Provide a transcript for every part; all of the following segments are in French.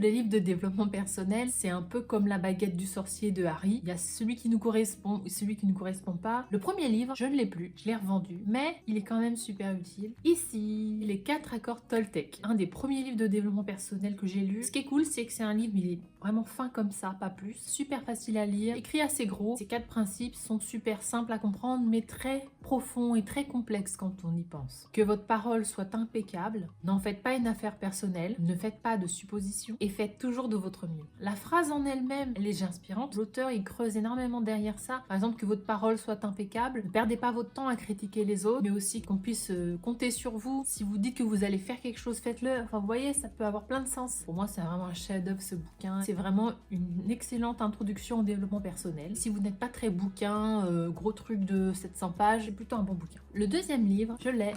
Les livres de développement personnel, c'est un peu comme la baguette du sorcier de Harry. Il y a celui qui nous correspond et celui qui ne nous correspond pas. Le premier livre, je ne l'ai plus, je l'ai revendu, mais il est quand même super utile. Ici, les 4 accords Toltec, un des premiers livres de développement personnel que j'ai lu. Ce qui est cool, c'est que c'est un livre, il est vraiment fin comme ça, pas plus. Super facile à lire, écrit assez gros. Ces 4 principes sont super simples à comprendre, mais très profonds et très complexes quand on y pense. Que votre parole soit impeccable, n'en faites pas une affaire personnelle, ne faites pas de suppositions et faites toujours de votre mieux. La phrase en elle-même, elle est inspirante. L'auteur, il creuse énormément derrière ça. Par exemple, que votre parole soit impeccable. Ne perdez pas votre temps à critiquer les autres, mais aussi qu'on puisse compter sur vous. Si vous dites que vous allez faire quelque chose, faites-le. Enfin, vous voyez, ça peut avoir plein de sens. Pour moi, c'est vraiment un chef-d'œuvre ce bouquin. C'est vraiment une excellente introduction au développement personnel. Si vous n'êtes pas très bouquin, gros truc de 700 pages, c'est plutôt un bon bouquin. Le deuxième livre, je l'ai.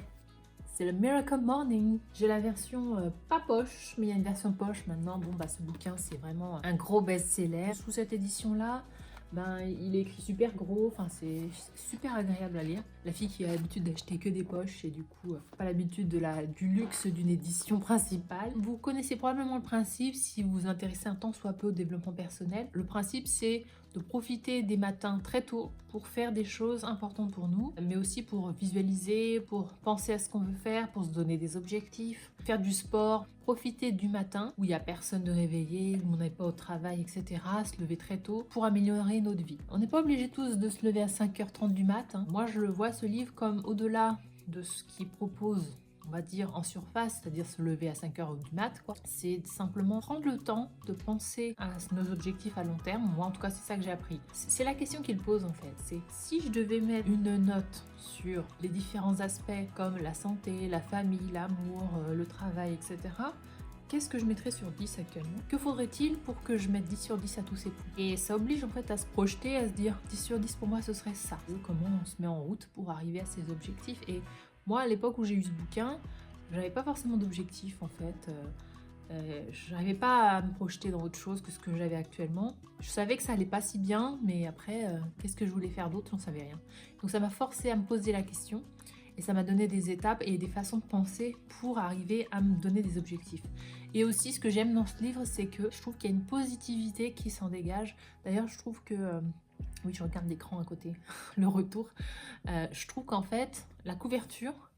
C'est le Miracle Morning. J'ai la version pas poche, mais il y a une version poche maintenant. Bon, bah ce bouquin, c'est vraiment un gros best-seller. Sous cette édition-là, ben, il est écrit super gros, enfin c'est super agréable à lire. La fille qui a l'habitude d'acheter que des poches et du coup pas l'habitude du luxe d'une édition principale. Vous connaissez probablement le principe si vous vous intéressez un tant soit peu au développement personnel. Le principe c'est de profiter des matins très tôt pour faire des choses importantes pour nous, mais aussi pour visualiser, pour penser à ce qu'on veut faire, pour se donner des objectifs, faire du sport, profiter du matin où il n'y a personne de réveillé, où on n'est pas au travail, etc. Se lever très tôt pour améliorer notre vie. On n'est pas obligé tous de se lever à 5h30 du mat. Moi, je le vois ce livre comme au-delà de ce qu'il propose, on va dire en surface, c'est-à-dire se lever à 5h du mat, quoi. C'est simplement prendre le temps de penser à nos objectifs à long terme. Moi, en tout cas, c'est ça que j'ai appris. C'est la question qu'il pose, en fait. C'est si je devais mettre une note sur les différents aspects comme la santé, la famille, l'amour, le travail, etc., qu'est-ce que je mettrais sur 10 actuellement? Que faudrait-il pour que je mette 10 sur 10 à tous ces points? Et ça oblige en fait à se projeter, à se dire 10 sur 10 pour moi ce serait ça. Comment on se met en route pour arriver à ses objectifs. Et moi à l'époque où j'ai eu ce bouquin, j'avais pas forcément d'objectif en fait. Je n'arrivais pas à me projeter dans autre chose que ce que j'avais actuellement. Je savais que ça allait pas si bien, mais après, qu'est-ce que je voulais faire d'autre? J'en savais rien. Donc ça m'a forcé à me poser la question. Et ça m'a donné des étapes et des façons de penser pour arriver à me donner des objectifs. Et aussi, ce que j'aime dans ce livre, c'est que je trouve qu'il y a une positivité qui s'en dégage. D'ailleurs, je trouve que... oui, je regarde l'écran à côté, le retour. Je trouve qu'en fait, la couverture,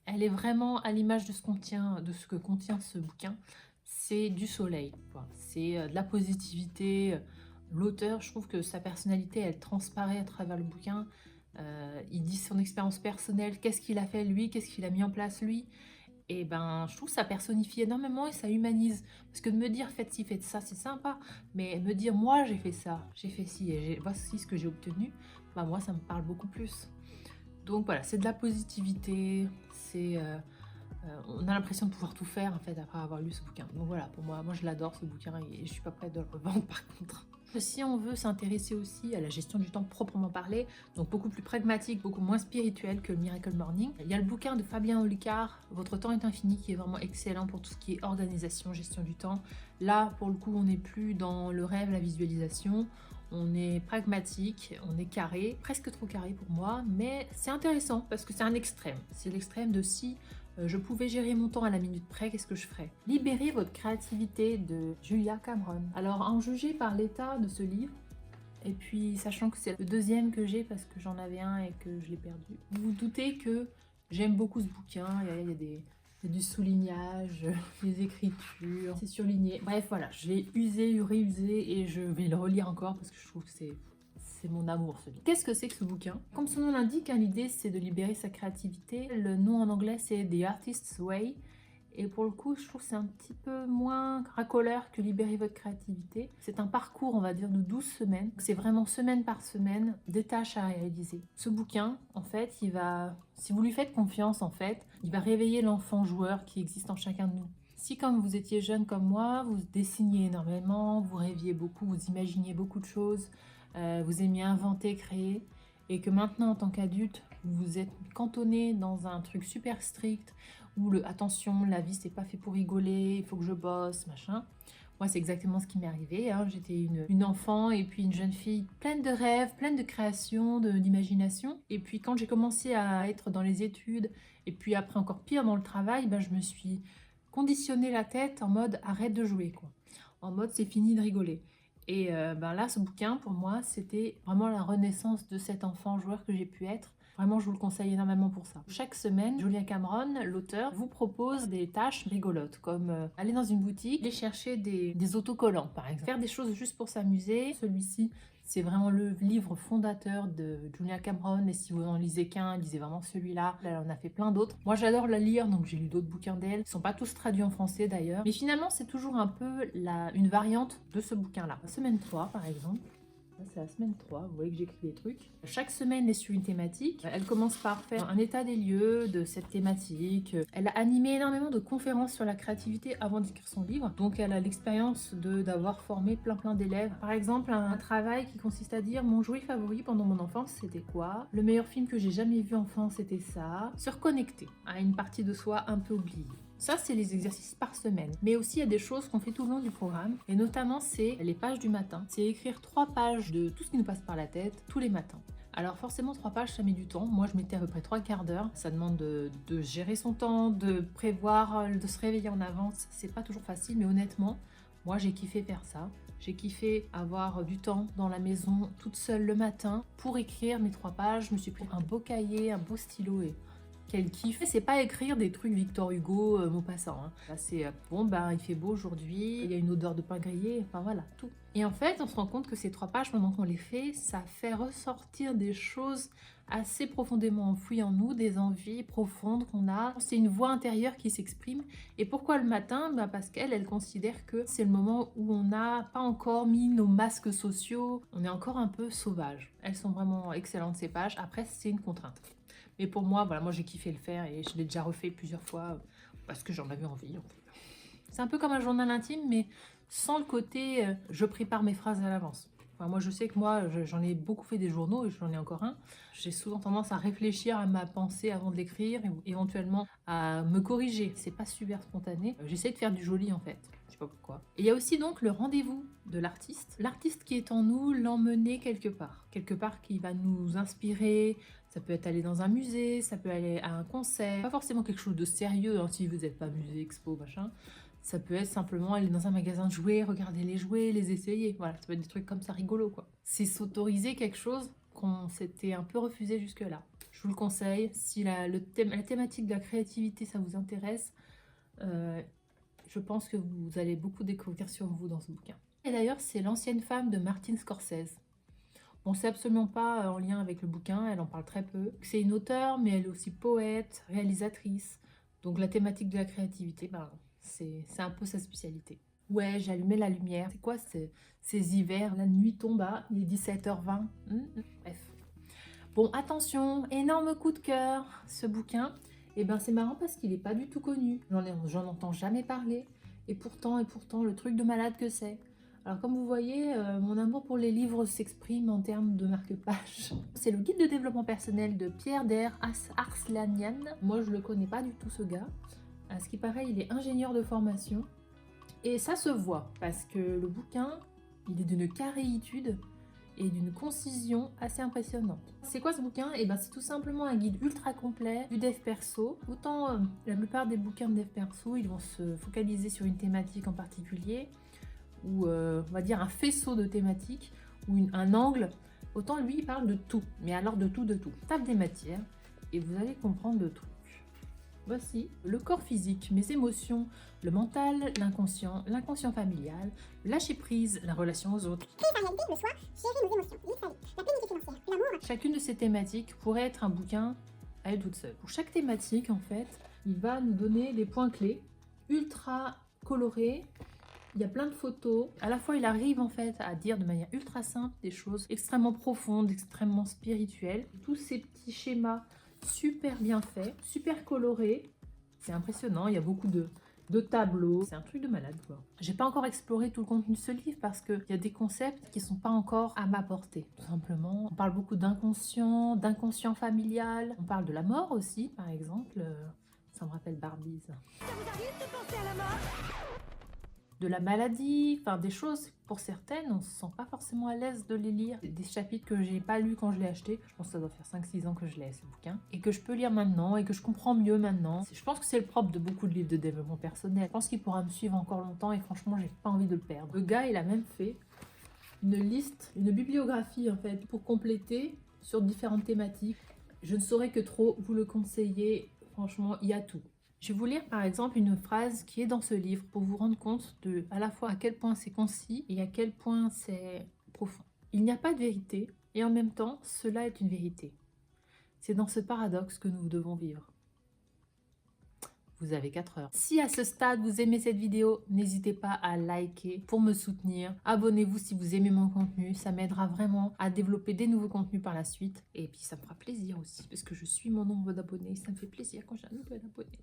elle est vraiment à l'image de ce que contient ce bouquin. C'est du soleil, quoi. C'est de la positivité. L'auteur, je trouve que sa personnalité, elle transparaît à travers le bouquin. Il dit son expérience personnelle, qu'est-ce qu'il a fait lui, qu'est-ce qu'il a mis en place lui. Et ben, je trouve que ça personnifie énormément et ça humanise. Parce que de me dire faites ci, faites ça, c'est sympa. Mais me dire moi j'ai fait ça, j'ai fait ci et voici ce que j'ai obtenu, bah moi ça me parle beaucoup plus. Donc voilà, c'est de la positivité, c'est... on a l'impression de pouvoir tout faire en fait après avoir lu ce bouquin. Donc voilà, pour moi je l'adore ce bouquin et je suis pas prête de le revendre par contre. Si on veut s'intéresser aussi à la gestion du temps proprement parlé, donc beaucoup plus pragmatique, beaucoup moins spirituel que le Miracle Morning, il y a le bouquin de Fabien Olicard, Votre temps est infini, qui est vraiment excellent pour tout ce qui est organisation, gestion du temps. Là, pour le coup, on n'est plus dans le rêve, la visualisation, on est pragmatique, on est carré, presque trop carré pour moi, mais c'est intéressant parce que c'est un extrême. C'est l'extrême de si je pouvais gérer mon temps à la minute près, qu'est-ce que je ferais? Libérer votre créativité de Julia Cameron. Alors, en juger par l'état de ce livre, et puis sachant que c'est le deuxième que j'ai parce que j'en avais un et que je l'ai perdu, vous vous doutez que j'aime beaucoup ce bouquin. Il y a du soulignage, des écritures, c'est surligné. Bref, voilà, je l'ai usé, réusé et je vais le relire encore parce que je trouve que c'est mon amour ce livre. Qu'est-ce que c'est que ce bouquin? Comme son nom l'indique, hein, l'idée c'est de libérer sa créativité. Le nom en anglais c'est The Artist's Way. Et pour le coup, je trouve que c'est un petit peu moins racoleur que libérer votre créativité. C'est un parcours, on va dire, de 12 semaines. C'est vraiment semaine par semaine des tâches à réaliser. Ce bouquin, en fait, si vous lui faites confiance, en fait, il va réveiller l'enfant joueur qui existe en chacun de nous. Si, comme vous étiez jeune comme moi, vous dessiniez énormément, vous rêviez beaucoup, vous imaginiez beaucoup de choses, vous aimiez inventer, créer, et que maintenant, en tant qu'adulte, vous êtes cantonné dans un truc super strict, où attention, la vie, c'est pas fait pour rigoler, il faut que je bosse, machin. Moi, c'est exactement ce qui m'est arrivé, hein. J'étais une enfant et puis une jeune fille pleine de rêves, pleine de création, d'imagination. Et puis, quand j'ai commencé à être dans les études, et puis après encore pire dans le travail, ben, je me suis conditionné la tête en mode arrête de jouer, quoi. en mode c'est fini de rigoler. Et ben là, ce bouquin, pour moi, c'était vraiment la renaissance de cet enfant joueur que j'ai pu être. Vraiment, je vous le conseille énormément pour ça. Chaque semaine, Julia Cameron, l'auteur, vous propose des tâches rigolotes, comme aller dans une boutique, aller chercher des autocollants, par exemple. Faire des choses juste pour s'amuser. Celui-ci, c'est vraiment le livre fondateur de Julia Cameron, et si vous en lisez qu'un, lisez vraiment celui-là. Elle en a fait plein d'autres. Moi, j'adore la lire, donc j'ai lu d'autres bouquins d'elle. Ils ne sont pas tous traduits en français d'ailleurs. Mais finalement, c'est toujours un peu une variante de ce bouquin-là. Semaine 3, par exemple. C'est la semaine 3, vous voyez que j'écris des trucs. Chaque semaine est sur une thématique. Elle commence par faire un état des lieux de cette thématique. Elle a animé énormément de conférences sur la créativité avant d'écrire son livre. Donc elle a l'expérience d'avoir formé plein d'élèves. Par exemple, un travail qui consiste à dire mon jouet favori pendant mon enfance, c'était quoi? Le meilleur film que j'ai jamais vu enfant, c'était ça. Se reconnecter à une partie de soi un peu oubliée. Ça, c'est les exercices par semaine. Mais aussi, il y a des choses qu'on fait tout le long du programme. Et notamment, c'est les pages du matin. C'est écrire 3 pages de tout ce qui nous passe par la tête tous les matins. Alors forcément, 3 pages, ça met du temps. Moi, je mettais à peu près 3/4 d'heure. Ça demande de gérer son temps, de prévoir, de se réveiller en avance. C'est pas toujours facile, mais honnêtement, moi, j'ai kiffé faire ça. J'ai kiffé avoir du temps dans la maison, toute seule le matin, pour écrire mes 3 pages. Je me suis pris un beau cahier, un beau stylo et... quel kiff. C'est pas écrire des trucs Victor Hugo, Maupassant. Hein. Là, c'est bon, ben il fait beau aujourd'hui, il y a une odeur de pain grillé, enfin voilà, tout. Et en fait, on se rend compte que ces 3 pages, pendant qu'on les fait, ça fait ressortir des choses assez profondément enfouies en nous, des envies profondes qu'on a. C'est une voix intérieure qui s'exprime. Et pourquoi le matin? Ben parce elle considère que c'est le moment où on n'a pas encore mis nos masques sociaux, on est encore un peu sauvage. Elles sont vraiment excellentes ces pages. Après, c'est une contrainte. Mais pour moi, voilà, moi j'ai kiffé le faire et je l'ai déjà refait plusieurs fois parce que j'en avais envie. En fait. C'est un peu comme un journal intime, mais sans le côté je prépare mes phrases à l'avance. Enfin, moi je sais que moi j'en ai beaucoup fait des journaux et j'en ai encore un. J'ai souvent tendance à réfléchir à ma pensée avant de l'écrire et éventuellement à me corriger. C'est pas super spontané. J'essaie de faire du joli en fait. Je sais pas pourquoi. Et il y a aussi donc le rendez-vous de l'artiste. L'artiste qui est en nous, l'emmener quelque part. Quelque part qui va nous inspirer. Ça peut être aller dans un musée, ça peut aller à un concert. Pas forcément quelque chose de sérieux hein, si vous n'êtes pas musée, expo, machin. Ça peut être simplement aller dans un magasin de jouets, regarder les jouets, les essayer. Voilà, ça peut être des trucs comme ça rigolos quoi. C'est s'autoriser quelque chose qu'on s'était un peu refusé jusque-là. Je vous le conseille. Si la thématique de la créativité, ça vous intéresse, je pense que vous allez beaucoup découvrir sur vous dans ce bouquin. Et d'ailleurs, c'est l'ancienne femme de Martin Scorsese. Bon, c'est absolument pas en lien avec le bouquin, elle en parle très peu. C'est une auteure, mais elle est aussi poète, réalisatrice. Donc la thématique de la créativité, ben, c'est un peu sa spécialité. Ouais, j'ai allumé la lumière. C'est quoi ces hivers? La nuit tombe à, il est 17h20. Bref. Bon, attention, énorme coup de cœur, ce bouquin. Et ben c'est marrant parce qu'il n'est pas du tout connu. J'en entends jamais parler. Et pourtant, le truc de malade que c'est. Alors comme vous voyez, mon amour pour les livres s'exprime en termes de marque-page. C'est le guide de développement personnel de Pierre Der Arslanian. Moi je le connais pas du tout ce gars. À ce qui paraît, il est ingénieur de formation. Et ça se voit parce que le bouquin, il est d'une caréitude et d'une concision assez impressionnante. C'est quoi ce bouquin? Et ben c'est tout simplement un guide ultra complet du dev perso. Autant la plupart des bouquins de dev perso, ils vont se focaliser sur une thématique en particulier, ou on va dire un faisceau de thématiques, ou un angle, autant lui il parle de tout, mais alors de tout. Tape des matières, et vous allez comprendre le truc. Voici le corps physique, mes émotions, le mental, l'inconscient familial, lâcher prise, la relation aux autres. Créer sa réalité, le choix, gérer nos émotions, vivre sa vie, la plénitude financière, l'amour. Chacune de ces thématiques pourrait être un bouquin à elle toute seule. Pour chaque thématique, en fait, il va nous donner des points clés, ultra colorés. Il y a plein de photos. À la fois, il arrive en fait à dire de manière ultra simple des choses extrêmement profondes, extrêmement spirituelles. Tous ces petits schémas super bien faits, super colorés. C'est impressionnant. Il y a beaucoup de tableaux. C'est un truc de malade quoi. J'ai pas encore exploré tout le contenu de ce livre parce qu'il y a des concepts qui sont pas encore à ma portée, tout simplement. On parle beaucoup d'inconscient familial. On parle de la mort aussi, par exemple. Ça me rappelle Barbie, ça. Ça vous arrive de penser à la mort? de la maladie, enfin des choses, pour certaines, on se sent pas forcément à l'aise de les lire. Des chapitres que j'ai pas lus quand je l'ai acheté, je pense que ça doit faire 5-6 ans que je l'ai ce bouquin, et que je peux lire maintenant, et que je comprends mieux maintenant. Je pense que c'est le propre de beaucoup de livres de développement personnel. Je pense qu'il pourra me suivre encore longtemps, et franchement, j'ai pas envie de le perdre. Le gars, il a même fait une liste, une bibliographie en fait, pour compléter sur différentes thématiques. Je ne saurais que trop vous le conseiller, franchement, il y a tout. Je vais vous lire par exemple une phrase qui est dans ce livre pour vous rendre compte de à la fois à quel point c'est concis et à quel point c'est profond. Il n'y a pas de vérité et en même temps, cela est une vérité. C'est dans ce paradoxe que nous devons vivre. Vous avez 4 heures. Si à ce stade vous aimez cette vidéo, n'hésitez pas à liker pour me soutenir. Abonnez-vous si vous aimez mon contenu, ça m'aidera vraiment à développer des nouveaux contenus par la suite. Et puis ça me fera plaisir aussi, parce que je suis mon nombre d'abonnés, ça me fait plaisir quand j'ai un nouvel abonné.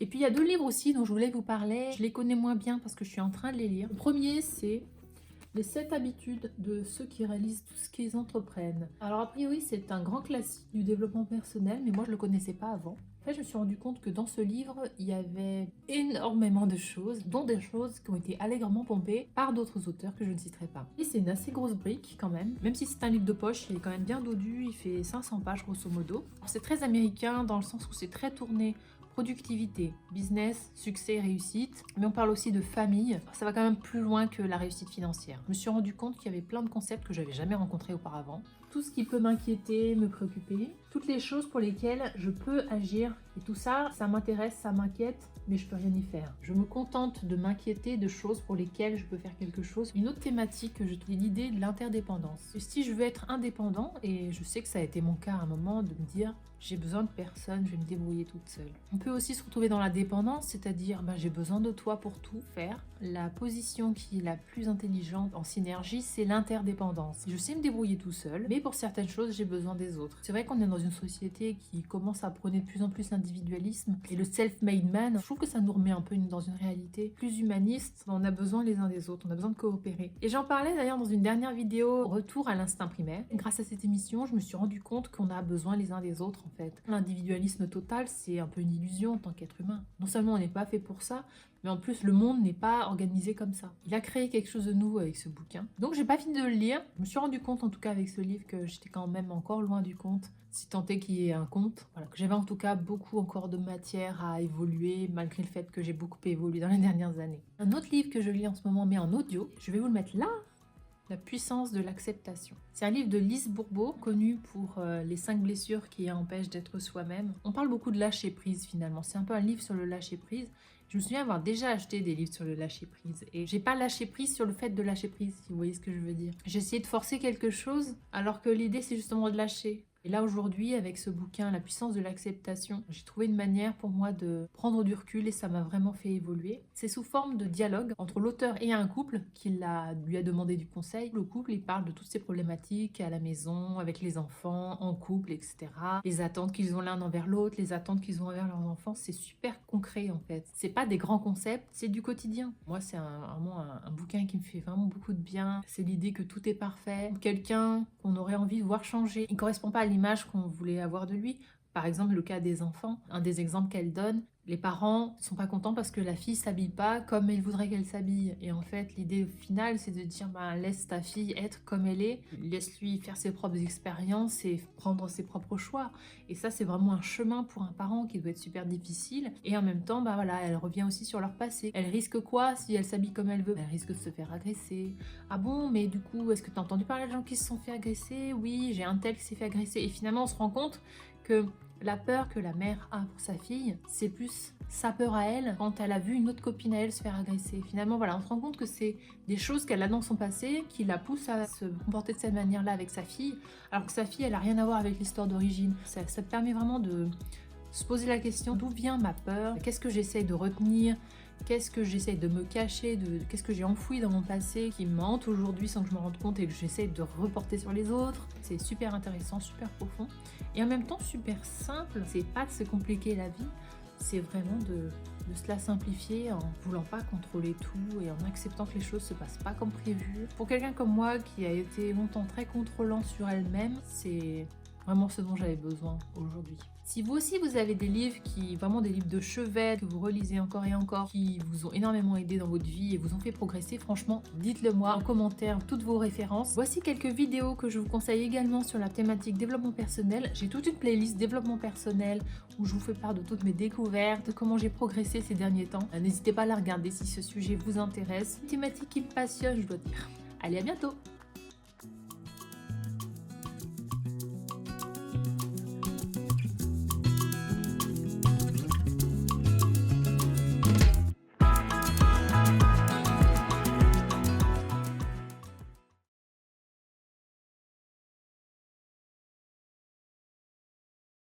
Et puis il y a 2 livres aussi dont je voulais vous parler. Je les connais moins bien parce que je suis en train de les lire. Le premier, c'est les 7 habitudes de ceux qui réalisent tout ce qu'ils entreprennent. Alors a priori, c'est un grand classique du développement personnel, mais moi je ne le connaissais pas avant. En fait, je me suis rendu compte que dans ce livre, il y avait énormément de choses, dont des choses qui ont été allègrement pompées par d'autres auteurs que je ne citerai pas. Et c'est une assez grosse brique quand même si c'est un livre de poche, il est quand même bien dodu, il fait 500 pages grosso modo. C'est très américain dans le sens où c'est très tourné productivité, business, succès, réussite, mais on parle aussi de famille. Ça va quand même plus loin que la réussite financière. Je me suis rendu compte qu'il y avait plein de concepts que j'avais jamais rencontrés auparavant. Tout ce qui peut m'inquiéter, me préoccuper, toutes les choses pour lesquelles je peux agir. Et tout ça, ça m'intéresse, ça m'inquiète, mais je peux rien y faire. Je me contente de m'inquiéter de choses pour lesquelles je peux faire quelque chose. Une autre thématique que je trouve, l'idée de l'interdépendance. Si je veux être indépendant, et je sais que ça a été mon cas à un moment, de me dire j'ai besoin de personne, je vais me débrouiller toute seule. On peut aussi se retrouver dans la dépendance, c'est-à-dire j'ai besoin de toi pour tout faire. La position qui est la plus intelligente en synergie, c'est l'interdépendance. Je sais me débrouiller tout seul, mais pour certaines choses, j'ai besoin des autres. C'est vrai qu'on est dans une société qui commence à prôner de plus en plus l'individualisme et le self-made man. Je trouve que ça nous remet un peu dans une réalité plus humaniste. On a besoin les uns des autres, on a besoin de coopérer. Et j'en parlais d'ailleurs dans une dernière vidéo, Retour à l'instinct primaire. Grâce à cette émission, je me suis rendu compte qu'on a besoin les uns des autres en fait. L'individualisme total, c'est un peu une illusion en tant qu'être humain. Non seulement on n'est pas fait pour ça, mais en plus le monde n'est pas organisé comme ça. Il a créé quelque chose de nouveau avec ce bouquin. Donc j'ai pas fini de le lire. Je me suis rendu compte en tout cas avec ce livre que j'étais quand même encore loin du compte, si tant est qu'il y ait un compte. Voilà, que j'avais en tout cas beaucoup encore de matière à évoluer, malgré le fait que j'ai beaucoup évolué dans les dernières années. Un autre livre que je lis en ce moment, mais en audio, je vais vous le mettre là. La puissance de l'acceptation. C'est un livre de Lise Bourbeau, connue pour les 5 blessures qui empêchent d'être soi-même. On parle beaucoup de lâcher prise finalement. C'est un peu un livre sur le lâcher prise. Je me souviens avoir déjà acheté des livres sur le lâcher prise et j'ai pas lâché prise sur le fait de lâcher prise, si vous voyez ce que je veux dire. J'ai essayé de forcer quelque chose alors que l'idée c'est justement de lâcher. Et là aujourd'hui, avec ce bouquin, La puissance de l'acceptation, j'ai trouvé une manière pour moi de prendre du recul et ça m'a vraiment fait évoluer. C'est sous forme de dialogue entre l'auteur et un couple qui lui a demandé du conseil. Le couple, il parle de toutes ces problématiques à la maison, avec les enfants, en couple, etc. Les attentes qu'ils ont l'un envers l'autre, les attentes qu'ils ont envers leurs enfants, c'est super concret en fait. C'est pas des grands concepts, c'est du quotidien. Moi, c'est vraiment un bouquin qui me fait vraiment beaucoup de bien. C'est l'idée que tout est parfait. Quelqu'un qu'on aurait envie de voir changer, il correspond pas à l'image qu'on voulait avoir de lui. Par exemple, le cas des enfants, un des exemples qu'elle donne, les parents sont pas contents parce que la fille s'habille pas comme ils voudraient qu'elle s'habille. Et en fait, l'idée finale, c'est de dire laisse ta fille être comme elle est, laisse-lui faire ses propres expériences et prendre ses propres choix. Et ça, c'est vraiment un chemin pour un parent qui doit être super difficile. Et en même temps, elle revient aussi sur leur passé. Elle risque quoi si elle s'habille comme elle veut? Elle risque de se faire agresser. Ah bon, mais du coup, est-ce que tu as entendu parler de gens qui se sont fait agresser? Oui, j'ai un tel qui s'est fait agresser. Et finalement, on se rend compte que la peur que la mère a pour sa fille, c'est plus sa peur à elle quand elle a vu une autre copine à elle se faire agresser. Finalement, on se rend compte que c'est des choses qu'elle a dans son passé qui la poussent à se comporter de cette manière-là avec sa fille, alors que sa fille, elle n'a rien à voir avec l'histoire d'origine. Ça te permet vraiment de se poser la question, d'où vient ma peur? Qu'est-ce que j'essaye de retenir? Qu'est-ce que j'essaye de me cacher? Qu'est-ce que j'ai enfoui dans mon passé qui me hante aujourd'hui sans que je me rende compte et que j'essaye de reporter sur les autres? C'est super intéressant, super profond et en même temps super simple. C'est pas de se compliquer la vie, c'est vraiment de se la simplifier en voulant pas contrôler tout et en acceptant que les choses se passent pas comme prévu. Pour quelqu'un comme moi qui a été longtemps très contrôlant sur elle-même, c'est vraiment ce dont j'avais besoin aujourd'hui. Si vous aussi vous avez des livres vraiment des livres de chevet que vous relisez encore et encore, qui vous ont énormément aidé dans votre vie et vous ont fait progresser, franchement, dites-le moi en commentaire, toutes vos références. Voici quelques vidéos que je vous conseille également sur la thématique développement personnel. J'ai toute une playlist développement personnel où je vous fais part de toutes mes découvertes, de comment j'ai progressé ces derniers temps. N'hésitez pas à la regarder si ce sujet vous intéresse. Une thématique qui me passionne, je dois dire. Allez, à bientôt!